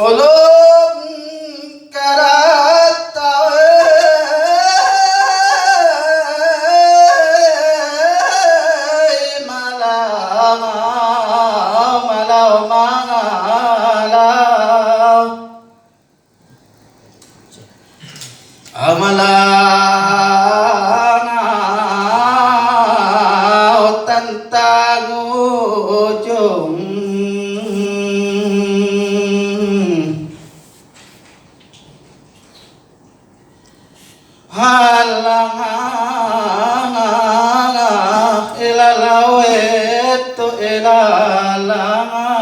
ulum karata malam malam malam amalana tentang ujung halang ilalau itu ilalang